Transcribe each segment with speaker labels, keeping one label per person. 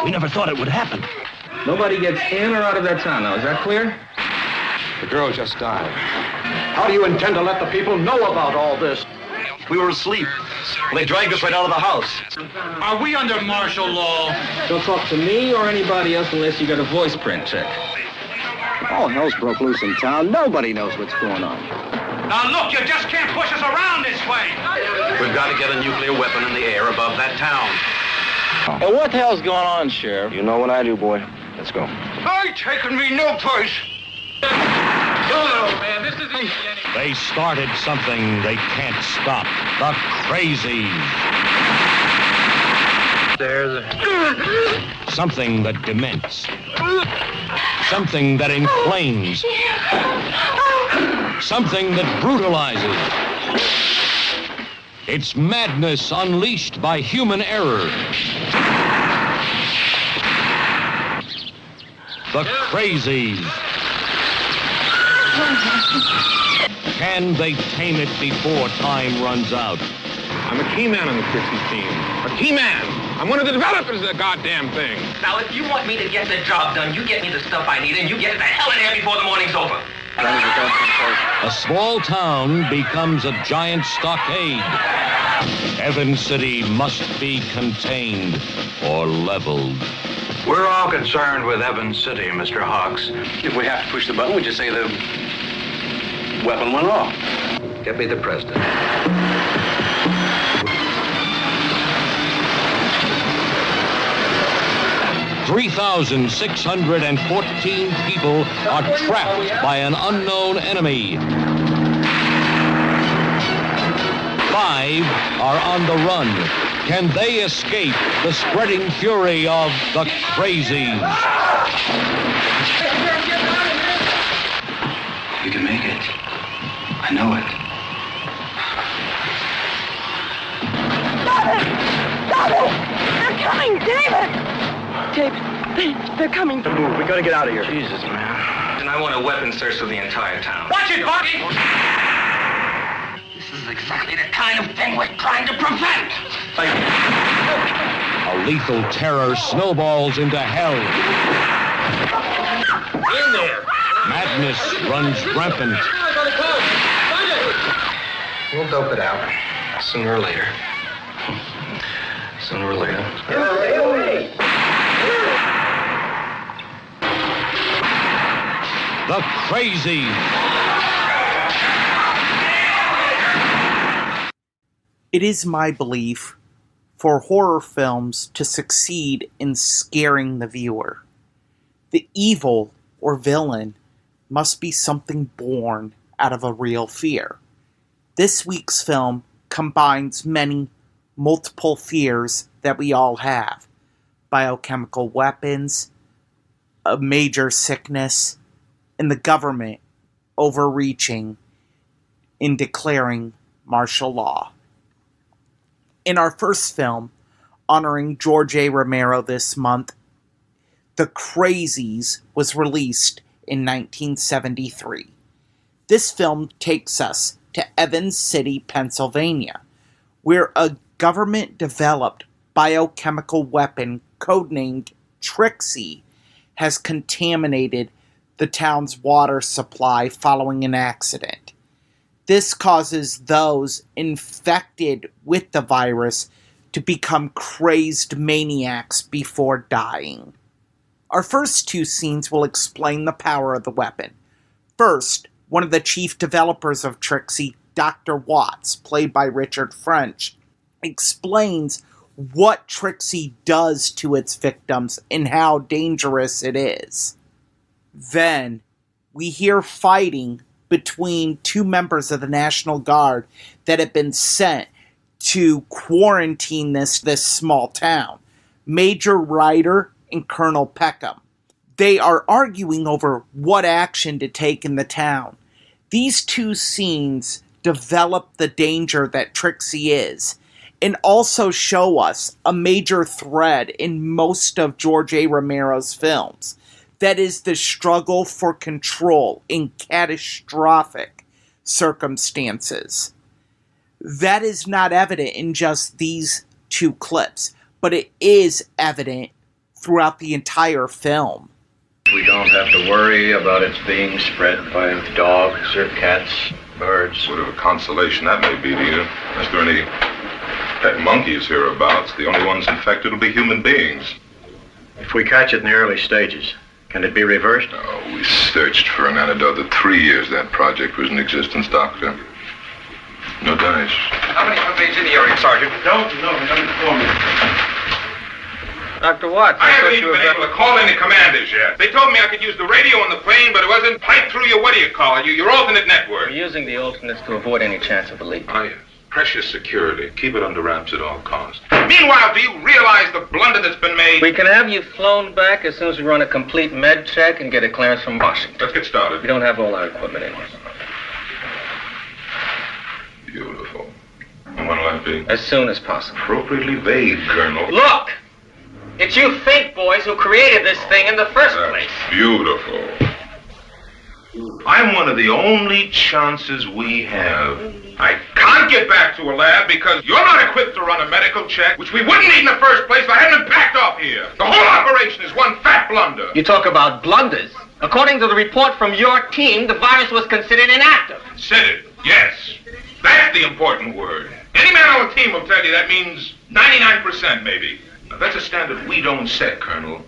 Speaker 1: We never thought it would happen.
Speaker 2: Nobody gets in or out of that town now, is that clear?
Speaker 3: The girl just died.
Speaker 1: How do you intend to let the people know about all this? We were asleep. They dragged us right out of the house.
Speaker 4: Are we under martial law?
Speaker 2: Don't talk to me or anybody else unless you got a voice print check.
Speaker 1: All hell's broke loose in town. Nobody knows what's going on.
Speaker 4: Now look, you just can't push us around this way.
Speaker 5: We've got to get a nuclear weapon in the air above that town.
Speaker 2: Hey, what the hell's going on, Sheriff?
Speaker 1: You know what I do, boy. Let's go.
Speaker 4: I ain't taking me no place. Man, this isn't any...
Speaker 6: They started something they can't stop. The Crazies.
Speaker 4: There's
Speaker 6: Something that dements. Something that inflames. Something that brutalizes. It's madness unleashed by human error. The Crazies. Can they tame it before time runs out?
Speaker 3: I'm a key man on the Crazies team. A key man. I'm one of the developers of the goddamn thing.
Speaker 7: Now, if you want me to get the job done, you get me the stuff I need, and you get it the hell in here before the morning's over.
Speaker 6: A small town becomes a giant stockade. Evans City must be contained or leveled.
Speaker 5: We're all concerned with Evans City, Mr. Hawks.
Speaker 1: If we have to push the button, we just say the weapon went off.
Speaker 5: Get me the president.
Speaker 6: 3,614 people are trapped by an unknown enemy. 5 are on the run. Can they escape the spreading fury of the Crazies?
Speaker 1: We can make it. I know it.
Speaker 8: Stop it! They're coming, David! David, they're coming.
Speaker 1: Move. We gotta get out of here.
Speaker 5: Jesus, man.
Speaker 7: And I want a weapon search of the entire town.
Speaker 4: Watch it, Bucky!
Speaker 7: This is exactly the kind of thing we're trying to prevent.
Speaker 6: A lethal terror snowballs into hell.
Speaker 4: In there!
Speaker 6: Madness runs rampant.
Speaker 5: We'll dope it out. Sooner or later. Sooner or later.
Speaker 6: The Crazies.
Speaker 9: It is my belief for horror films to succeed in scaring the viewer. The evil or villain must be something born out of a real fear. This week's film combines multiple fears that we all have. Biochemical weapons, a major sickness, and the government overreaching in declaring martial law. In our first film, honoring George A. Romero this month, The Crazies was released in 1973. This film takes us to Evans City, Pennsylvania, where a government-developed biochemical weapon codenamed Crazies has contaminated the town's water supply following an accident. This causes those infected with the virus to become crazed maniacs before dying. Our first 2 scenes will explain the power of the weapon. First, one of the chief developers of Crazies, Dr. Watts, played by Richard French, explains what Crazies does to its victims and how dangerous it is. Then, we hear fighting between 2 members of the National Guard that have been sent to quarantine this small town, Major Ryder and Colonel Peckham. They are arguing over what action to take in the town. These 2 scenes develop the danger that Crazies is, and also show us a major thread in most of George A. Romero's films. That is the struggle for control in catastrophic circumstances. That is not evident in just these 2 clips, but it is evident throughout the entire film.
Speaker 5: We don't have to worry about its being spread by dogs or cats, birds.
Speaker 3: Whatever consolation that may be to you. Unless there are any pet monkeys hereabouts, the only ones infected will be human beings.
Speaker 5: If we catch it in the early stages, can it be reversed?
Speaker 3: Oh, we searched for an antidote the 3 years that project was in existence, Doctor. No dice.
Speaker 4: How many companies in the area, Sergeant?
Speaker 5: Don't inform me.
Speaker 2: Dr. Watts,
Speaker 3: I haven't
Speaker 2: thought
Speaker 3: even
Speaker 2: you were
Speaker 3: been able to call any commanders yet. They told me I could use the radio on the plane, but it wasn't piped through your, your alternate network.
Speaker 2: We're using the alternates to avoid any chance of a leak.
Speaker 3: Oh, yes. Precious security. Keep it under wraps at all costs. Meanwhile, do you realize the blunder that's been made?
Speaker 2: We can have you flown back as soon as we run a complete med check and get a clearance from Washington.
Speaker 3: Let's get started.
Speaker 2: We don't have all our equipment in here.
Speaker 3: Beautiful. And when will that be?
Speaker 2: As soon as possible.
Speaker 3: Appropriately vague, Colonel.
Speaker 2: Look! It's you think boys who created this thing in the first place.
Speaker 3: Beautiful. I'm one of the only chances we have. I can't get back to a lab because you're not equipped to run a medical check, which we wouldn't need in the first place if I hadn't been packed off here. The whole operation is one fat blunder.
Speaker 2: You talk about blunders. According to the report from your team, the virus was considered inactive.
Speaker 3: Said it, yes. That's the important word. Any man on the team will tell you that means 99% maybe. Now, that's a standard we don't set, Colonel.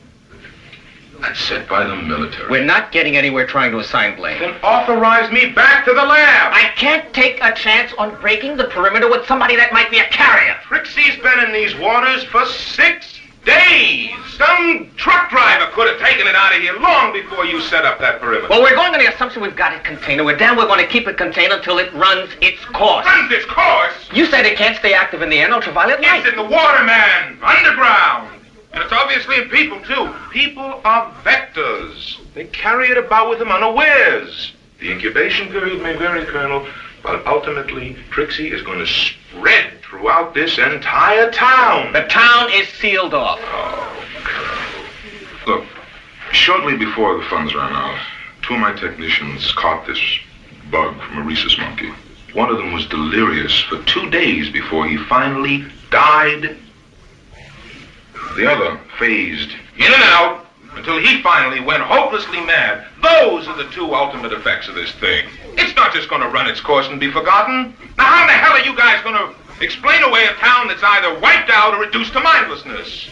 Speaker 3: That's set by the military.
Speaker 2: We're not getting anywhere trying to assign blame.
Speaker 3: Then authorize me back to the lab.
Speaker 2: I can't take a chance on breaking the perimeter with somebody that might be a carrier.
Speaker 3: Trixie's been in these waters for 6 days. Some truck driver could have taken it out of here long before you set up that perimeter.
Speaker 2: Well, we're going on the assumption we've got it contained. We're going to keep it contained until it runs its course.
Speaker 3: Runs its course?
Speaker 2: You said it can't stay active in the air, ultraviolet light.
Speaker 3: It's in the water, man. Underground. And it's obviously in people, too. People are vectors. They carry it about with them unawares. The incubation period may vary, Colonel, but ultimately, Trixie is going to spread throughout this entire town.
Speaker 2: The town is sealed off.
Speaker 3: Oh, Colonel. Look, shortly before the funds ran out, 2 of my technicians caught this bug from a rhesus monkey. One of them was delirious for 2 days before he finally died. The other phased in and out until he finally went hopelessly mad. Those are the 2 ultimate effects of this thing. It's not just going to run its course and be forgotten. Now, how in the hell are you guys going to explain away a town that's either wiped out or reduced to mindlessness?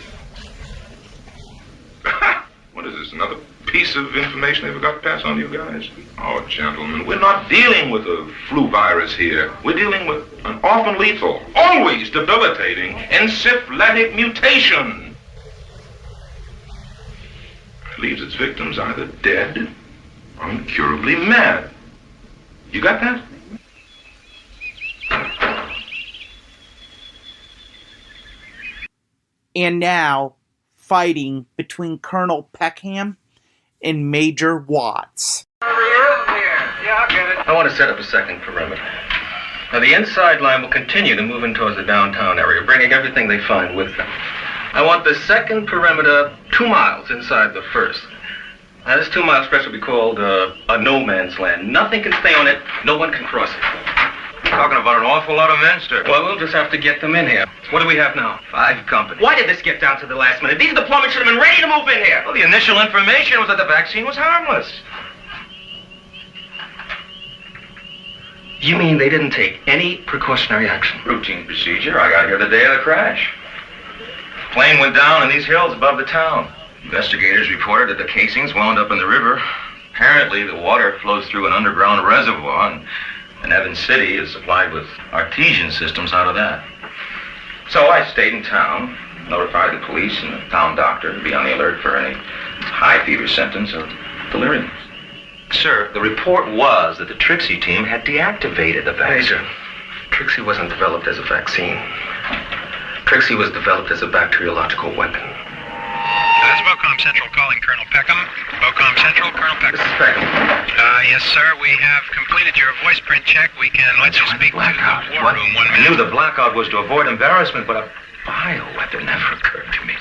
Speaker 3: What is this, another piece of information they forgot to pass on to you guys? Oh, gentlemen, we're not dealing with a flu virus here. We're dealing with an often lethal, always debilitating encephalitic mutation. It leaves its victims either dead or incurably mad. You got that?
Speaker 9: And now, fighting between Colonel Peckham and Major Watts.
Speaker 2: I want to set up a second perimeter. Now, the inside line will continue to move in towards the downtown area, bringing everything they find with them. I want the second perimeter 2 miles inside the first. Now, this 2-mile stretch will be called a no-man's land. Nothing can stay on it. No one can cross it.
Speaker 5: You're talking about an awful lot of men, sir.
Speaker 2: Well, we'll just have to get them in here. What do we have now?
Speaker 5: 5 companies.
Speaker 2: Why did this get down to the last minute? These deployments should have been ready to move in here.
Speaker 5: Well, the initial information was that the vaccine was harmless.
Speaker 2: You mean they didn't take any precautionary action?
Speaker 5: Routine procedure. I got here the day of the crash. Plane went down in these hills above the town. Investigators reported that the casings wound up in the river. Apparently, the water flows through an underground reservoir, and Evans City is supplied with artesian systems out of that. So I stayed in town, notified the police and the town doctor to be on the alert for any high fever symptoms or delirium. Sir, the report was that the Trixie team had deactivated the vaccine.
Speaker 2: Major, Trixie wasn't developed as a vaccine. Trixie was developed as a bacteriological weapon.
Speaker 10: That's BOCOM Central calling Colonel Peckham. BOCOM Central, Colonel Peckham.
Speaker 2: This is Peckham.
Speaker 10: Yes, sir. We have completed your voice print check. We can let you speak to the war room 1
Speaker 5: I
Speaker 10: minute.
Speaker 5: knew the blackout was to avoid embarrassment, but a bioweapon never occurred to me.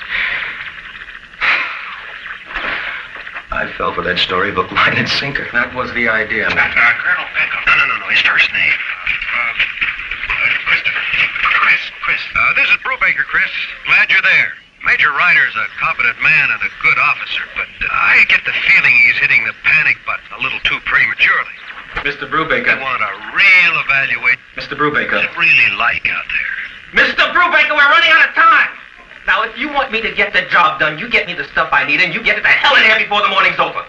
Speaker 5: I fell for that storybook line and sinker.
Speaker 2: That was the idea, man.
Speaker 10: Colonel Peckham. No. His first name. Christopher. Chris. This is Brubaker, Chris. Glad you're there. Major Ryder's a competent man and a good officer, but I get the feeling he's hitting the panic button a little too prematurely.
Speaker 2: Mr. Brubaker.
Speaker 10: I want a real evaluation.
Speaker 2: Mr. Brubaker.
Speaker 10: What's it really like out there?
Speaker 7: Mr. Brubaker, we're running out of time. Now, if you want me to get the job done, you get me the stuff I need, and you get it the hell in here before the morning's over.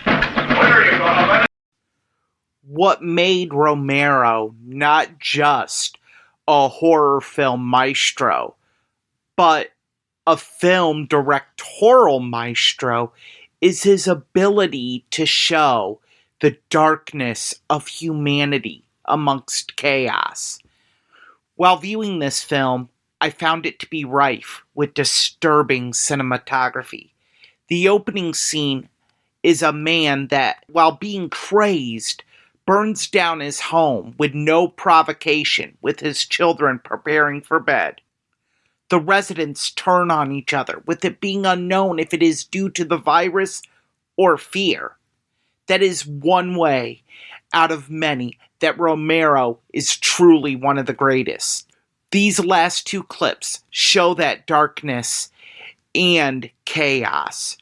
Speaker 3: Where are you going?
Speaker 9: What made Romero not just a horror film maestro, but a film directorial maestro, is his ability to show the darkness of humanity amongst chaos. While viewing this film, I found it to be rife with disturbing cinematography. The opening scene is a man that, while being crazed, burns down his home with no provocation, with his children preparing for bed. The residents turn on each other, with it being unknown if it is due to the virus or fear. That is one way out of many that Romero is truly one of the greatest. These last two clips show that darkness and chaos.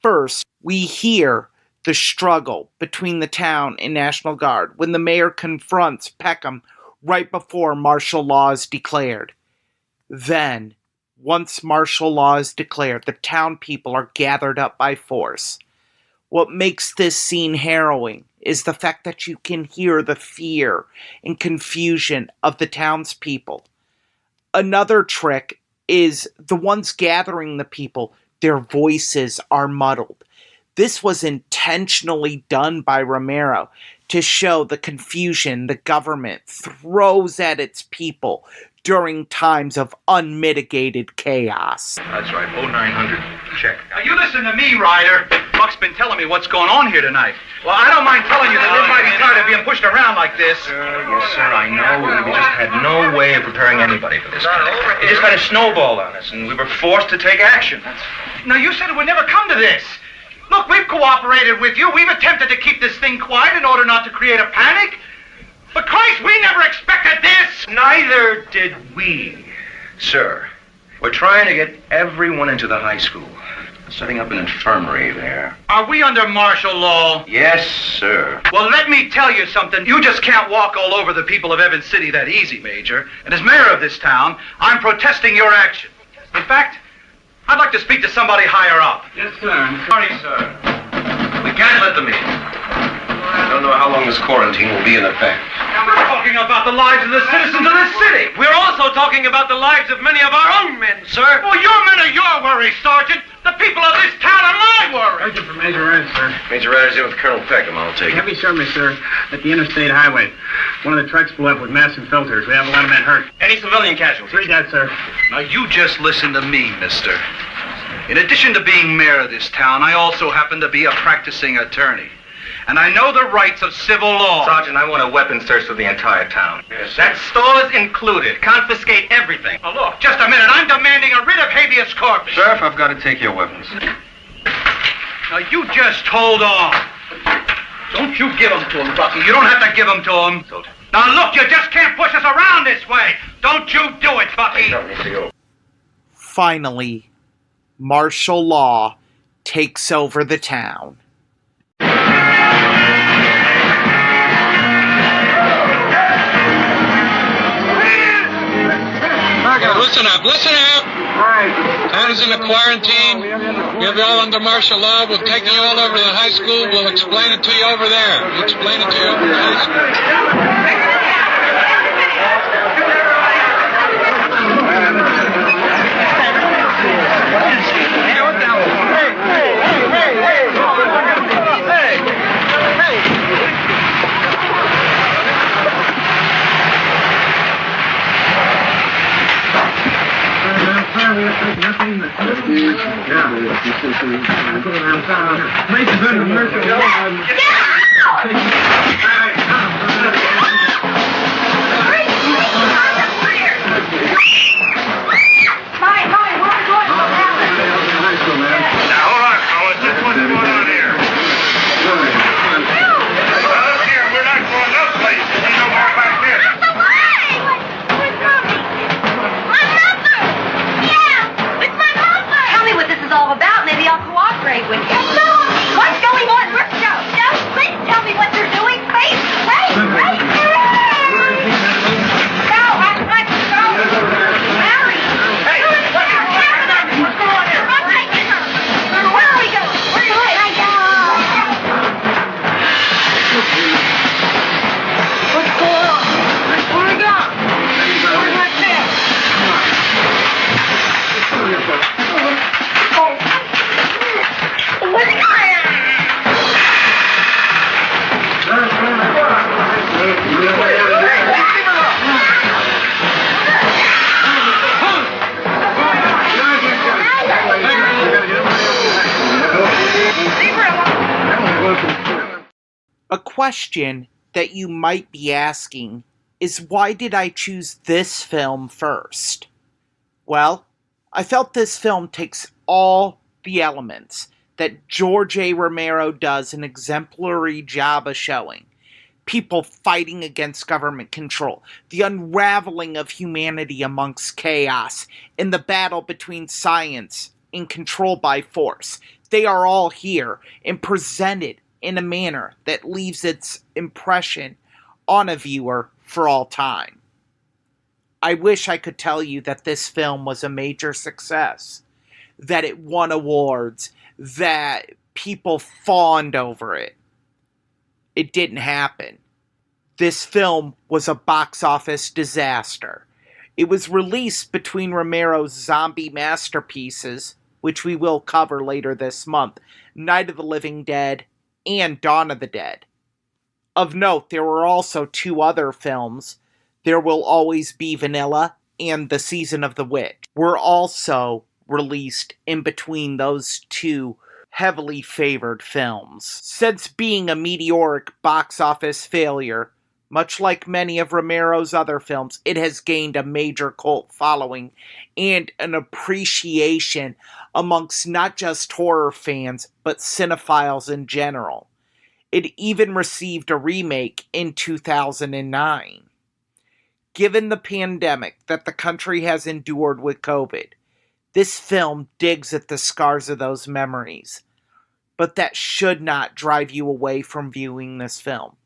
Speaker 9: First, we hear the struggle between the town and National Guard when the mayor confronts Peckham right before martial law is declared. Then, once martial law is declared, the town people are gathered up by force. What makes this scene harrowing is the fact that you can hear the fear and confusion of the townspeople. Another trick is the ones gathering the people, their voices are muddled. This was intentionally done by Romero to show the confusion the government throws at its people during times of unmitigated chaos.
Speaker 2: That's right, 0900. Check.
Speaker 4: Now, you listen to me, Ryder. Buck's been telling me what's going on here tonight. Well, I don't mind telling you that we're mighty tired of being pushed around like this.
Speaker 2: Yes, sir, I know. We just had no way of preparing anybody for this. It just kind of snowballed on us, and we were forced to take action.
Speaker 4: Now, you said it would never come to this. Look, we've cooperated with you. We've attempted to keep this thing quiet in order not to create a panic. But Christ, we never expected this!
Speaker 2: Neither did we, sir. We're trying to get everyone into the high school. Setting up an infirmary there.
Speaker 4: Are we under martial law?
Speaker 2: Yes, sir.
Speaker 4: Well, let me tell you something. You just can't walk all over the people of Evans City that easy, Major. And as mayor of this town, I'm protesting your action. In fact, I'd like to speak to somebody higher up.
Speaker 2: Yes, sir. Sorry, sir. We can't let them in. I don't know how long this quarantine will be in effect.
Speaker 4: Now, we're talking about the lives of the citizens of this city.
Speaker 7: We're also talking about the lives of many of our own men, sir.
Speaker 4: Well, your men are your worry, Sergeant. The people of this town are my worry.
Speaker 10: Urgent for Major Erich, sir.
Speaker 2: Major Ryder's in with Colonel Peckham. I'll take it.
Speaker 10: Heavy service, sir, at the interstate highway. One of the trucks blew up with massive filters. We have a lot of men hurt.
Speaker 7: Any civilian casualties?
Speaker 10: 3 dead, sir.
Speaker 4: Now, you just listen to me, mister. In addition to being mayor of this town, I also happen to be a practicing attorney. And I know the rights of civil law.
Speaker 2: Sergeant, I want a weapon search of the entire town.
Speaker 7: Yes, that stores included. Confiscate everything.
Speaker 4: Now, look, just a minute. I'm demanding a writ of habeas corpus.
Speaker 2: Sheriff, I've got to take your weapons.
Speaker 4: Now, you just hold on. Don't you give them to him, Bucky. You don't have to give them to him. Now, look, you just can't push us around this way. Don't you do it, Bucky.
Speaker 9: Finally, martial law takes over the town.
Speaker 11: Listen up, listen up. Town is in a quarantine. You're all under martial law. We'll take you all over to the high school. We'll explain it to you over there. We'll explain it to you over the high school.
Speaker 8: It's my
Speaker 12: away with you. No! What's going on? Just please tell me what you're doing, please. Wait! No, I'm not. Larry! Hey, what's going on here? Where are we going? Where are we going? What's going on? Where are we going? Where's my tail? What's going on?
Speaker 9: A question that you might be asking is, why did I choose this film first? Well, I felt this film takes all the elements that George A. Romero does an exemplary job of showing. People fighting against government control, the unraveling of humanity amongst chaos, and the battle between science and control by force. They are all here and presented in a manner that leaves its impression on a viewer for all time. I wish I could tell you that this film was a major success, that it won awards, that people fawned over it. It didn't happen. This film was a box office disaster. It was released between Romero's zombie masterpieces, which we will cover later this month, Night of the Living Dead and Dawn of the Dead. Of note, there were also two other films, There Will Always Be Vanilla and The Season of the Witch, were also released in between those two heavily favored films. Since being a meteoric box office failure, much like many of Romero's other films, it has gained a major cult following and an appreciation amongst not just horror fans, but cinephiles in general. It even received a remake in 2009. Given the pandemic that the country has endured with COVID, this film digs at the scars of those memories. But that should not drive you away from viewing this film.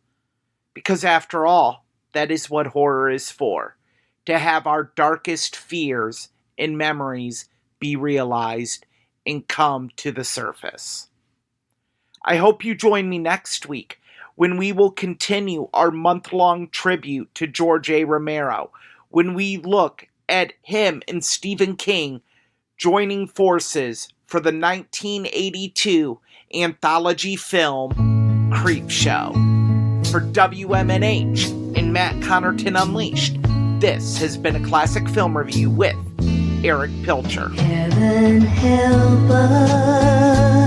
Speaker 9: Because after all, that is what horror is for. To have our darkest fears and memories be realized and come to the surface. I hope you join me next week when we will continue our month-long tribute to George A. Romero, when we look at him and Stephen King joining forces for the 1982 anthology film Creepshow. For WMNH and Matt Connarton Unleashed, this has been a Classic Film Review with Erich Pilcher.
Speaker 13: Heaven help us.